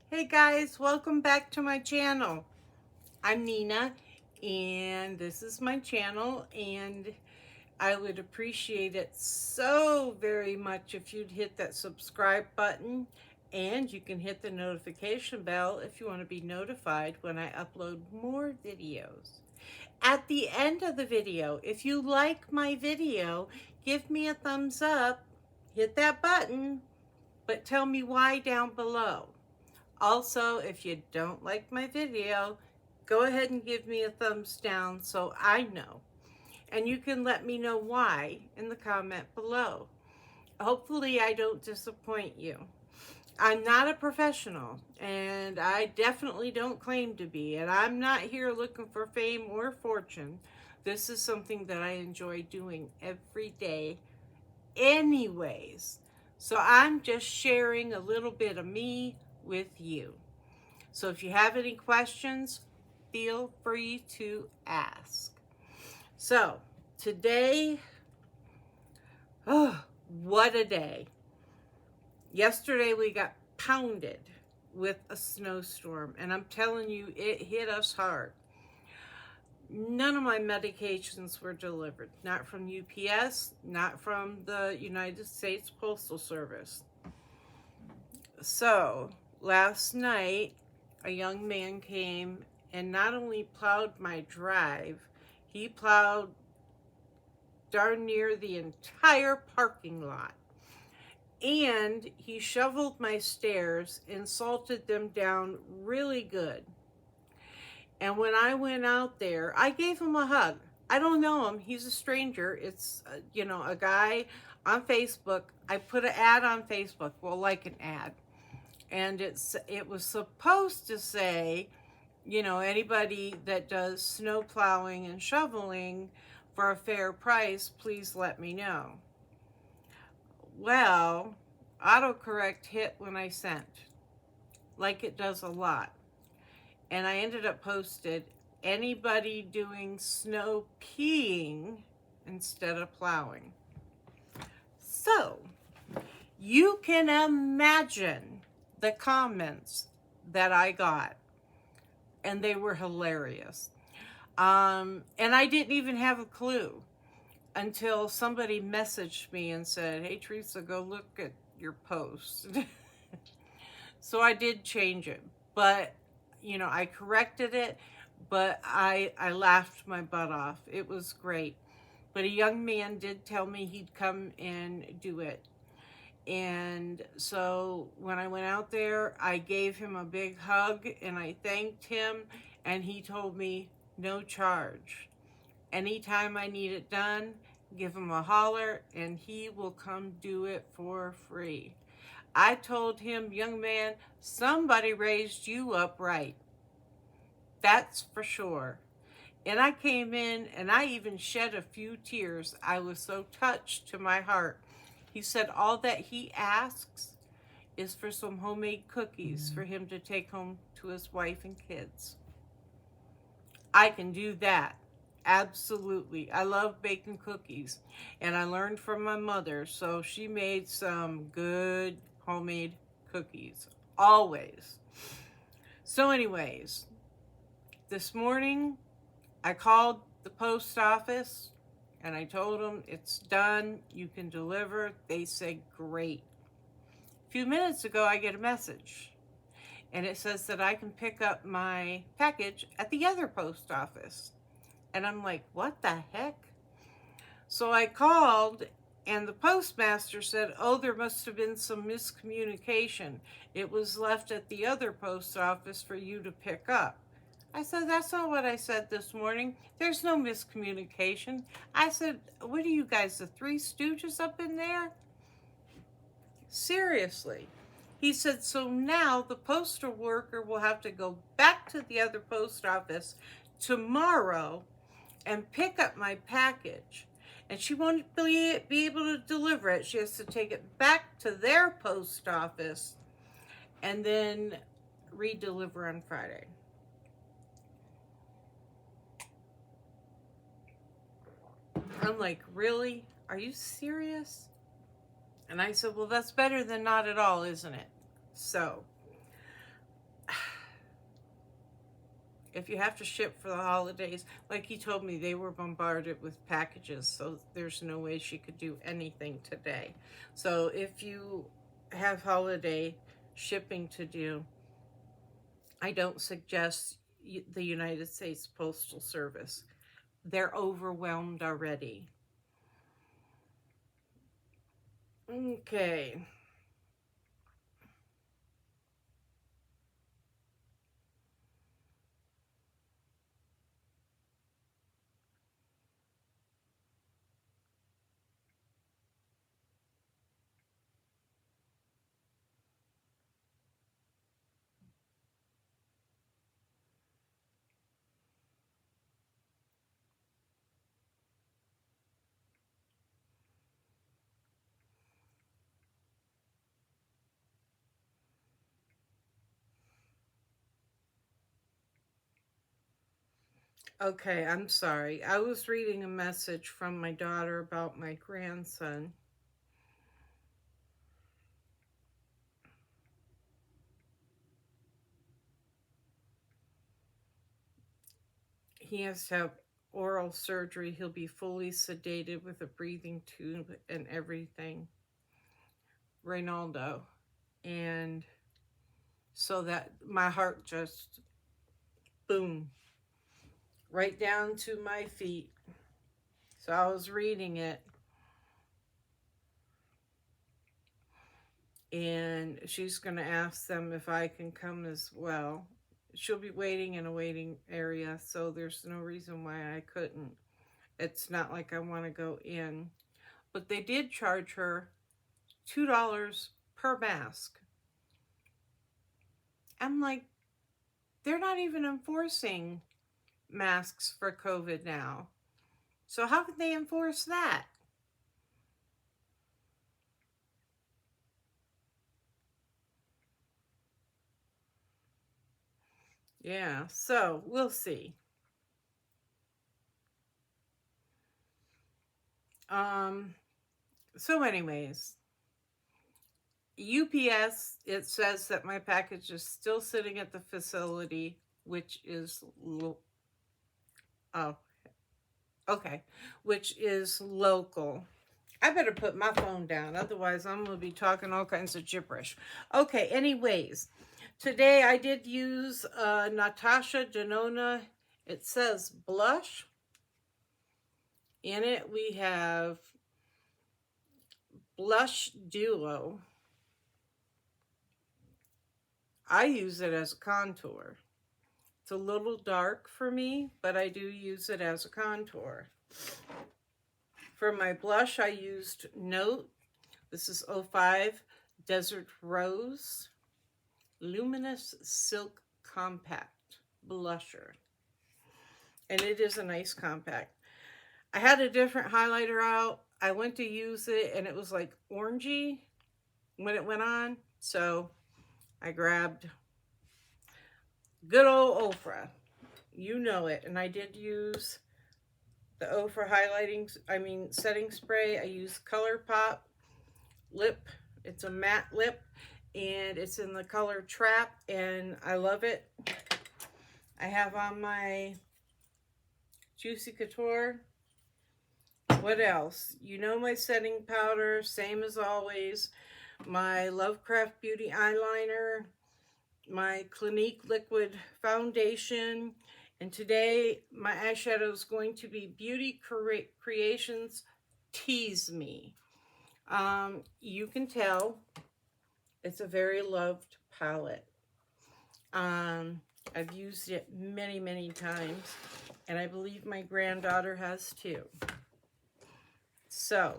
Hey guys, welcome back to my channel. I'm Nina and this is my channel, and I would appreciate it so very much if you'd hit that subscribe button, and you can hit the notification bell if you want to be notified when I upload more videos. At the end of the video, if you like my video, give me a thumbs up, hit that button, but tell me why down below. Also, if you don't like my video, go ahead and give me a thumbs down so I know. And you can let me know why in the comment below. Hopefully I don't disappoint you. I'm not a professional, and I definitely don't claim to be, and I'm not here looking for fame or fortune. This is something that I enjoy doing every day anyways. So I'm just sharing a little bit of me with you. So if you have any questions, feel free to ask. So today, oh, what a day. Yesterday we got pounded with a snowstorm, and I'm telling you, it hit us hard. None of my medications were delivered, not from UPS, not from the United States Postal Service. So last night, a young man came and not only plowed my drive, he plowed darn near the entire parking lot. And he shoveled my stairs and salted them down really good. And when I went out there, I gave him a hug. I don't know him. He's a stranger. It's, a guy on Facebook. I put an ad on Facebook. Well, like an ad. And it was supposed to say, anybody that does snow plowing and shoveling for a fair price, please let me know. Well, autocorrect hit when I sent, like it does a lot. And I ended up posted, anybody doing snow peeing instead of plowing. So you can imagine the comments that I got, and they were hilarious. And I didn't even have a clue until somebody messaged me and said, hey Teresa, go look at your post. So I did change it, but I corrected it, but I laughed my butt off. It was great. But a young man did tell me he'd come and do it. And so when I went out there, I gave him a big hug and I thanked him, and he told me no charge. Anytime I need it done, give him a holler and he will come do it for free. I told him, young man, somebody raised you up right. That's for sure. And I came in and I even shed a few tears. I was so touched to my heart. He said all that he asks is for some homemade cookies for him to take home to his wife and kids. I can do that. Absolutely. I love baking cookies, and I learned from my mother, so she made some good homemade cookies, always. So anyways, this morning I called the post office and I told them it's done, you can deliver. They said great. A few minutes ago I get a message and it says that I can pick up my package at the other post office. And I'm like, what the heck? So I called and the postmaster said, oh, there must have been some miscommunication. It was left at the other post office for you to pick up. I said, that's not what I said this morning. There's no miscommunication. I said, what are you guys, the Three Stooges up in there? Seriously. He said, so now the postal worker will have to go back to the other post office tomorrow and pick up my package. And she won't be able to deliver it. She has to take it back to their post office and then re-deliver on Friday. I'm like, really? Are you serious? And I said, well, that's better than not at all, isn't it? So If you have to ship for the holidays, like he told me, they were bombarded with packages, so there's no way she could do anything today. So if you have holiday shipping to do, I don't suggest the United States Postal Service. They're overwhelmed already. Okay. Okay, I'm sorry. I was reading a message from my daughter about my grandson. He has to have oral surgery. He'll be fully sedated with a breathing tube and everything. Reynaldo. And so that my heart just, boom, right down to my feet. So I was reading it, and she's going to ask them if I can come as well. She'll be waiting in a waiting area, so there's no reason why I couldn't. It's not like I want to go in. But they did charge her $2 per mask. I'm like, they're not even enforcing masks for COVID now. So how can they enforce that? Yeah, so we'll see. So anyways, UPS, it says that my package is still sitting at the facility, which is oh, okay, which is local. I better put my phone down, otherwise I'm going to be talking all kinds of gibberish. Okay, anyways, today I did use Natasha Denona. It says blush. In it we have Blush Duo. I use it as a contour. It's a little dark for me, but I do use it as a contour. For my blush, I used Note. This is 05 Desert Rose Luminous Silk Compact Blusher. And it is a nice compact. I had a different highlighter out. I went to use it, and it was like orangey when it went on. So I grabbed good old Ofra. You know it. And I did use the Ofra setting spray. I use ColourPop lip. It's a matte lip, and it's in the color Trap, and I love it. I have on my Juicy Couture. What else? You know my setting powder, same as always. My Lovecraft Beauty eyeliner, my Clinique liquid foundation, and today my eyeshadow is going to be Beauty Creations Tease Me. You can tell it's a very loved palette. I've used it many, many times, and I believe my granddaughter has too. So,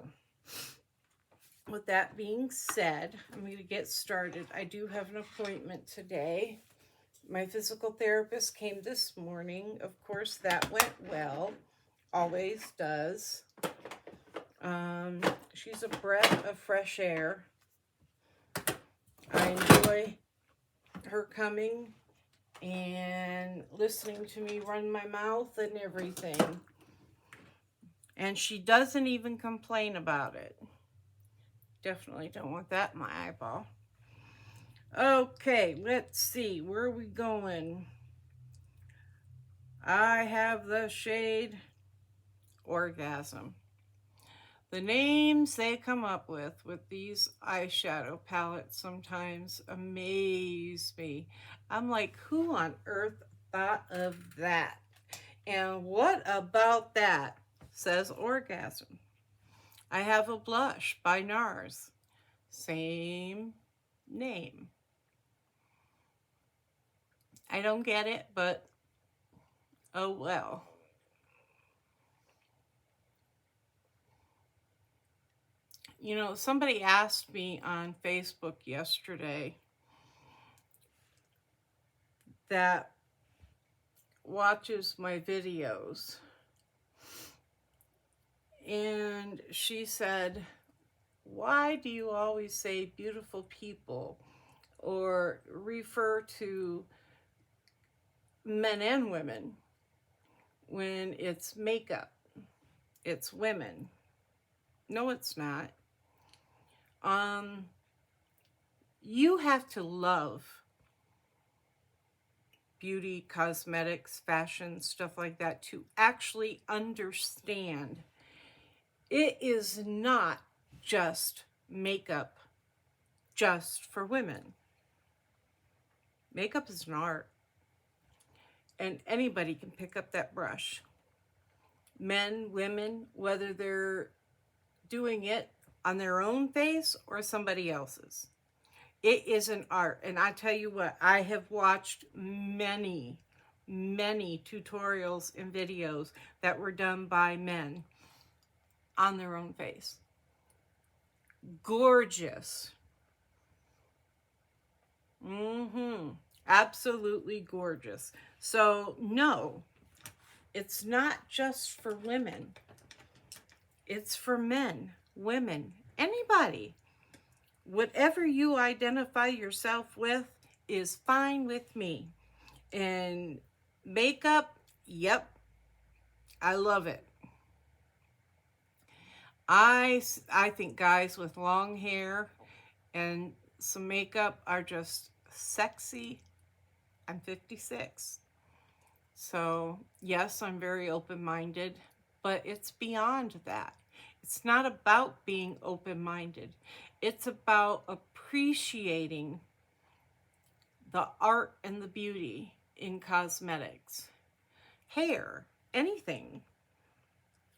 with that being said, I'm going to get started. I do have an appointment today. My physical therapist came this morning. Of course, that went well. Always does. She's a breath of fresh air. I enjoy her coming and listening to me run my mouth and everything. And she doesn't even complain about it. Definitely don't want that in my eyeball. Okay, let's see. Where are we going? I have the shade Orgasm. The names they come up with these eyeshadow palettes sometimes amaze me. I'm like, who on earth thought of that? And what about that says Orgasm? I have a blush by NARS. Same name. I don't get it, but oh well. You know, somebody asked me on Facebook yesterday that watches my videos, and she said, why do you always say beautiful people or refer to men and women when it's makeup? It's women. No, it's not. You have to love beauty, cosmetics, fashion, stuff like that to actually understand it is not just makeup just for women. Makeup is an art, and anybody can pick up that brush. Men, women, whether they're doing it on their own face or somebody else's. It is an art. And I tell you what, I have watched many tutorials and videos that were done by men on their own face. Gorgeous. Absolutely gorgeous. So no, it's not just for women. It's for men, women, anybody. Whatever you identify yourself with is fine with me. And makeup, yep, I love it. I think guys with long hair and some makeup are just sexy. I'm 56. So yes, I'm very open-minded, but it's beyond that. It's not about being open-minded. It's about appreciating the art and the beauty in cosmetics, hair, anything.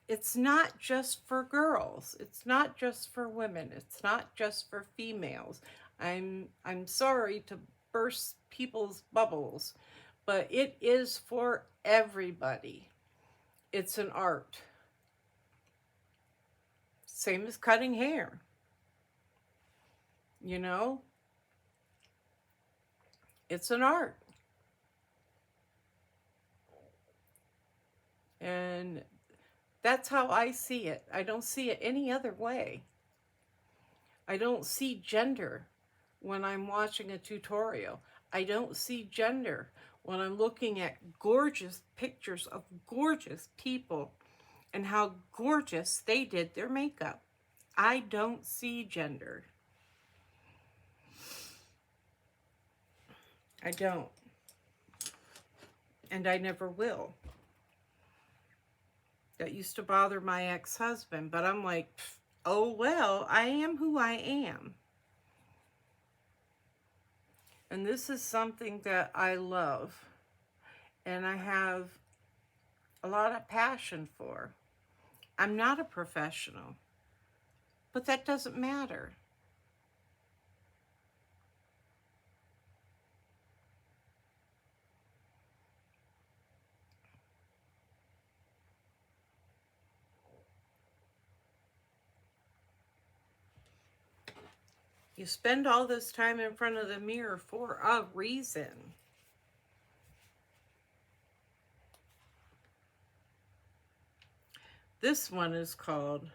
It's not just for girls. It's not just for women. It's not just for females. I'm sorry to burst people's bubbles, but it is for everybody. It's an art. Same as cutting hair. You know, it's an art. And that's how I see it. I don't see it any other way. I don't see gender when I'm watching a tutorial. I don't see gender when I'm looking at gorgeous pictures of gorgeous people and how gorgeous they did their makeup. I don't see gender. I don't. And I never will. That used to bother my ex-husband, but I'm like, oh well, I am who I am. And this is something that I love and I have a lot of passion for. I'm not a professional, but that doesn't matter. You spend all this time in front of the mirror for a reason. This one is called,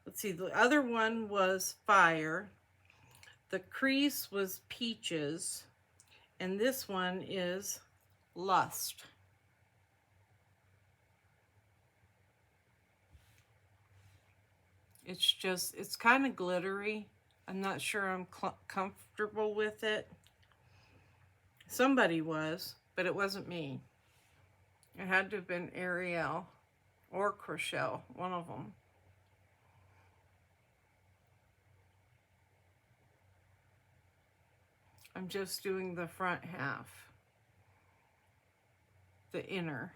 let's see, the other one was Fire. The crease was Peaches. And this one is Lust. It's just, it's kind of glittery. I'm not sure I'm comfortable with it. Somebody was, but it wasn't me. It had to have been Ariel or Chriselle, one of them. I'm just doing the front half, the inner.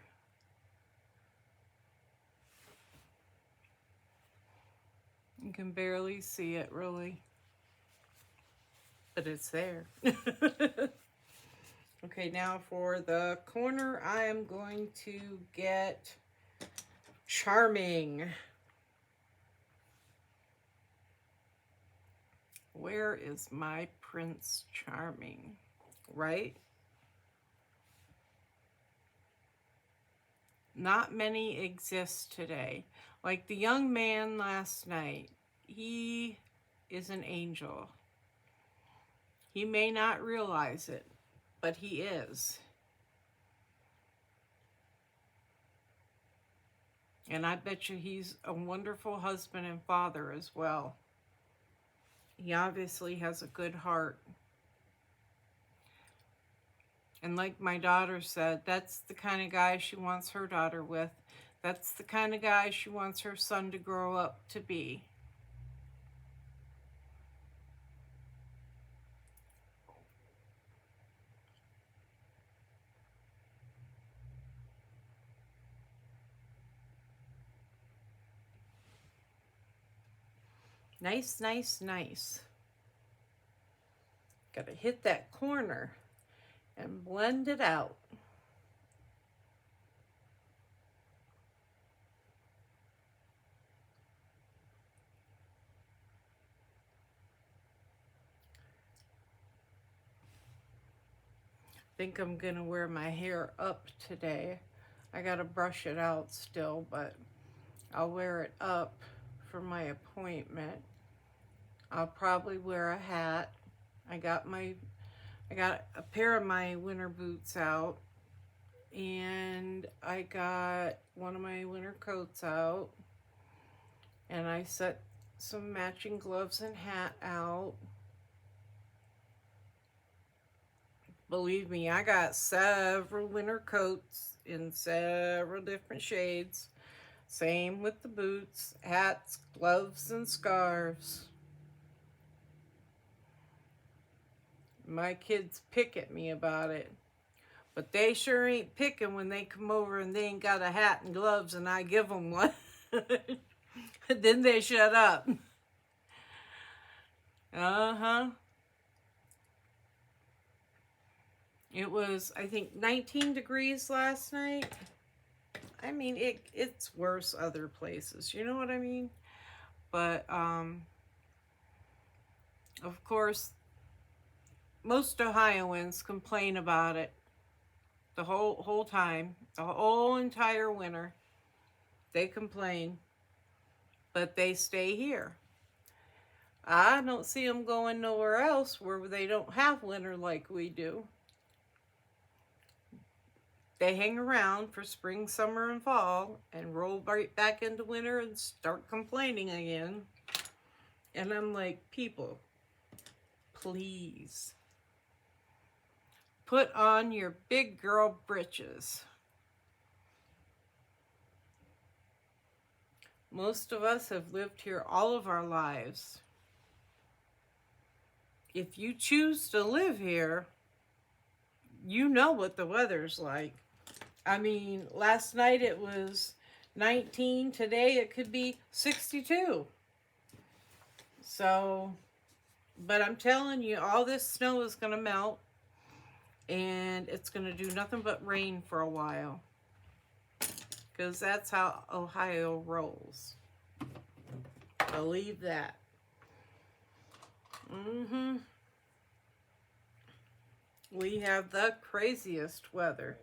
You can barely see it, really, but it's there. Okay, now for the corner, I am going to get Charming. Where is my Prince Charming? Right? Not many exist today. Like the young man last night, he is an angel. He may not realize it, but he is. And I bet you he's a wonderful husband and father as well. He obviously has a good heart. And like my daughter said, that's the kind of guy she wants her daughter with. That's the kind of guy she wants her son to grow up to be. Nice, nice, nice. Gotta hit that corner and blend it out. I think I'm gonna wear my hair up today. I gotta brush it out still, but I'll wear it up for my appointment. I'll probably wear a hat. I got a pair of my winter boots out, and I got one of my winter coats out, and I set some matching gloves and hat out. Believe me, I got several winter coats in several different shades. Same with the boots, hats, gloves, and scarves. My kids pick at me about it, but they sure ain't picking when they come over and they ain't got a hat and gloves and I give them one. Then they shut up. It was, I think, 19 degrees last night. I mean, it's worse other places, you know what I mean? But, of course, most Ohioans complain about it the whole time, the whole entire winter. They complain, but they stay here. I don't see them going nowhere else where they don't have winter like we do. They hang around for spring, summer, and fall and roll right back into winter and start complaining again. And I'm like, people, please put on your big girl britches. Most of us have lived here all of our lives. If you choose to live here, you know what the weather's like. I mean, last night it was 19. Today it could be 62. So, but I'm telling you, all this snow is going to melt. And it's going to do nothing but rain for a while. Because that's how Ohio rolls. Believe that. We have the craziest weather.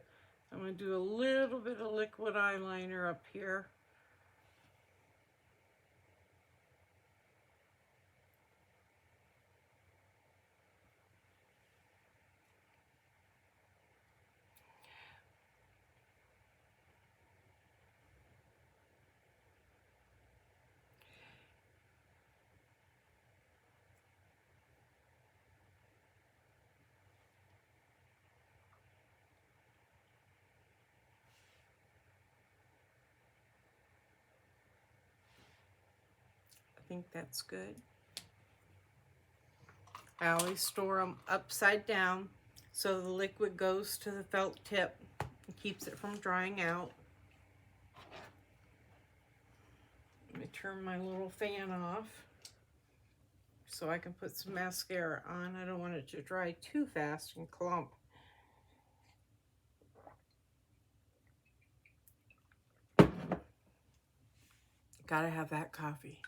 I'm going to do a little bit of liquid eyeliner up here. think that's good. I always store them upside down so the liquid goes to the felt tip and keeps it from drying out. Let me turn my little fan off so I can put some mascara on. I don't want it to dry too fast and clump. Gotta have that coffee.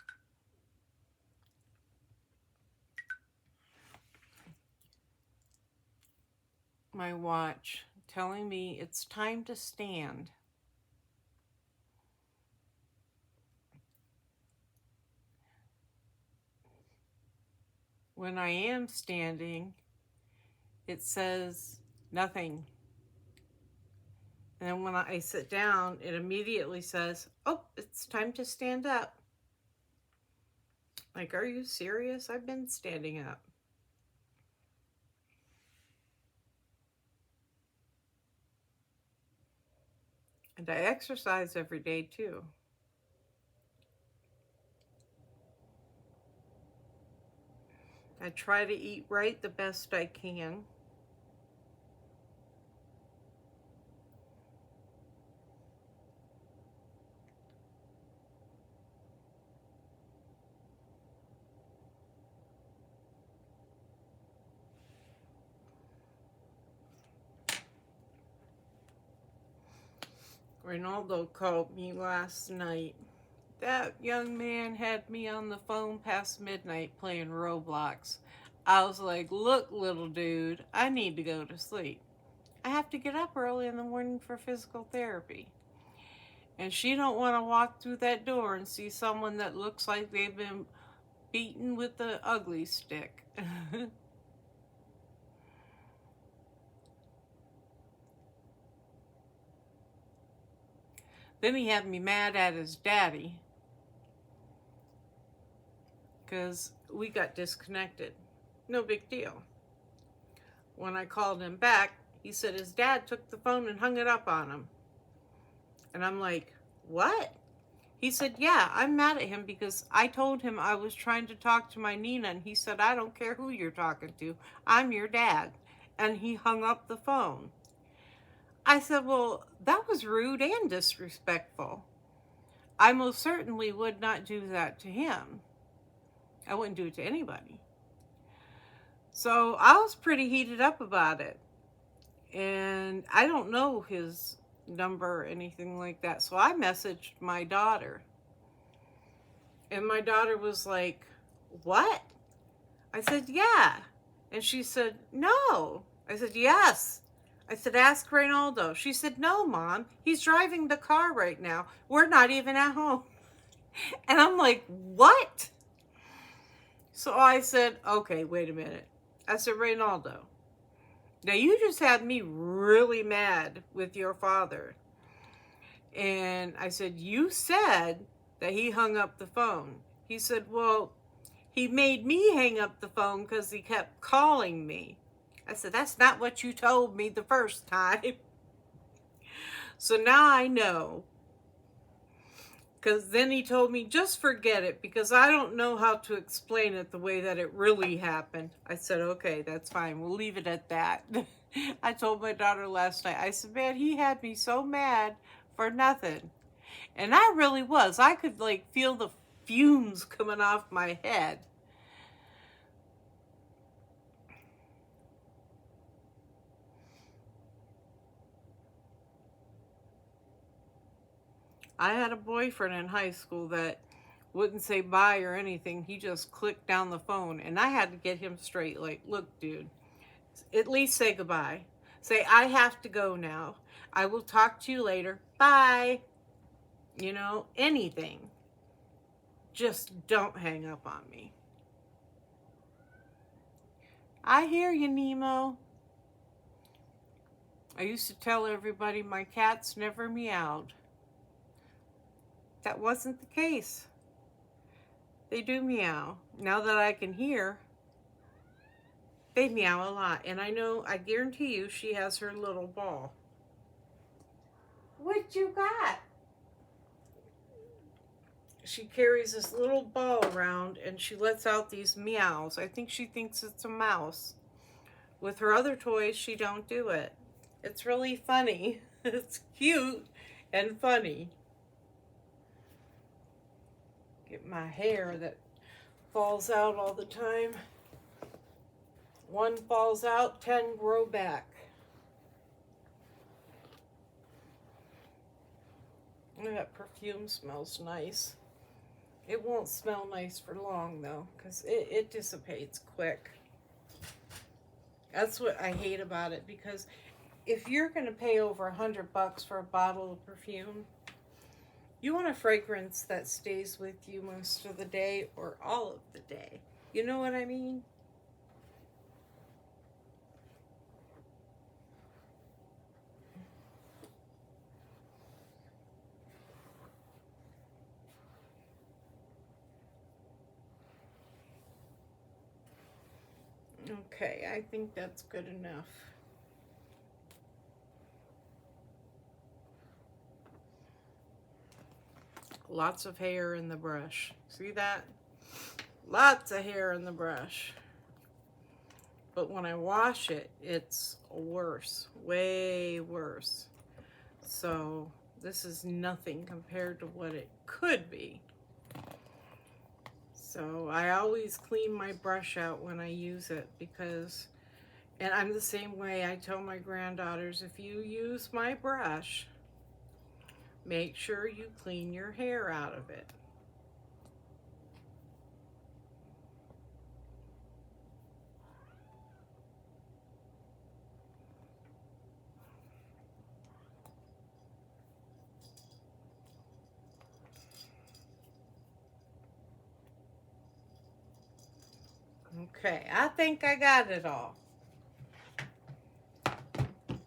My watch telling me it's time to stand. When I am standing, it says nothing. And then when I sit down, it immediately says, oh, it's time to stand up. Like, are you serious? I've been standing up. And I exercise every day too. I try to eat right the best I can. Ronaldo called me last night. That young man had me on the phone past midnight playing Roblox. I was like, look, little dude, I need to go to sleep. I have to get up early in the morning for physical therapy. And she don't want to walk through that door and see someone that looks like they've been beaten with the ugly stick. Then he had me mad at his daddy because we got disconnected. No big deal. When I called him back, he said his dad took the phone and hung it up on him. And I'm like, what? He said, yeah, I'm mad at him because I told him I was trying to talk to my Nina, and he said, I don't care who you're talking to. I'm your dad. And he hung up the phone. I said, well, that was rude and disrespectful. I most certainly would not do that to him. I wouldn't do it to anybody. So I was pretty heated up about it. And I don't know his number or anything like that. So I messaged my daughter. And my daughter was like, what? I said, yeah. And she said, no. I said, yes. I said, ask Reynaldo. She said, no, Mom. He's driving the car right now. We're not even at home. And I'm like, what? So I said, okay, wait a minute. I said, Reynaldo, now you just had me really mad with your father. And I said, you said that he hung up the phone. He said, well, he made me hang up the phone because he kept calling me. I said, that's not what you told me the first time. So now I know. Because then he told me, just forget it, because I don't know how to explain it the way that it really happened. I said, okay, that's fine. We'll leave it at that. I told my daughter last night, I said, man, he had me so mad for nothing. And I really was. I could like feel the fumes coming off my head. I had a boyfriend in high school that wouldn't say bye or anything. He just clicked down the phone, and I had to get him straight. Like, look, dude, at least say goodbye. Say, I have to go now. I will talk to you later. Bye. You know, anything. Just don't hang up on me. I hear you, Nemo. I used to tell everybody my cats never meowed. That wasn't the case. They do meow. Now that I can hear, they meow a lot. And I know, I guarantee you, she has her little ball. What you got? she carries this little ball around and she lets out these meows. I think she thinks it's a mouse. With her other toys, she don't do it. It's really funny. It's cute and funny. Get my hair that falls out all the time. One falls out, 10 grow back. Oh, that perfume smells nice. It won't smell nice for long though, because it dissipates quick. That's what I hate about it, because if you're going to pay over $100 for a bottle of perfume, you want a fragrance that stays with you most of the day or all of the day. You know what I mean? Okay, I think that's good enough. Lots of hair in the brush. See that? Lots of hair in the brush. But when I wash it, it's worse. Way worse. So this is nothing compared to what it could be. So I always clean my brush out when I use it, because, and I'm the same way. I tell my granddaughters, if you use my brush, make sure you clean your hair out of it. Okay, I think I got it all.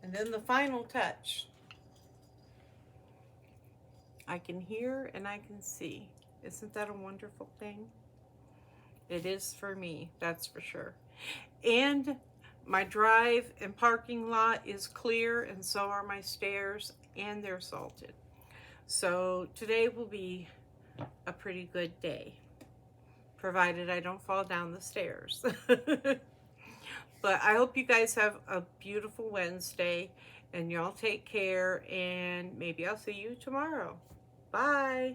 And then the final touch. I can hear and I can see. Isn't that a wonderful thing? It is for me, that's for sure. And my drive and parking lot is clear, and so are my stairs, and they're salted. So today will be a pretty good day, provided I don't fall down the stairs. But I hope you guys have a beautiful Wednesday, and y'all take care, and maybe I'll see you tomorrow. Bye.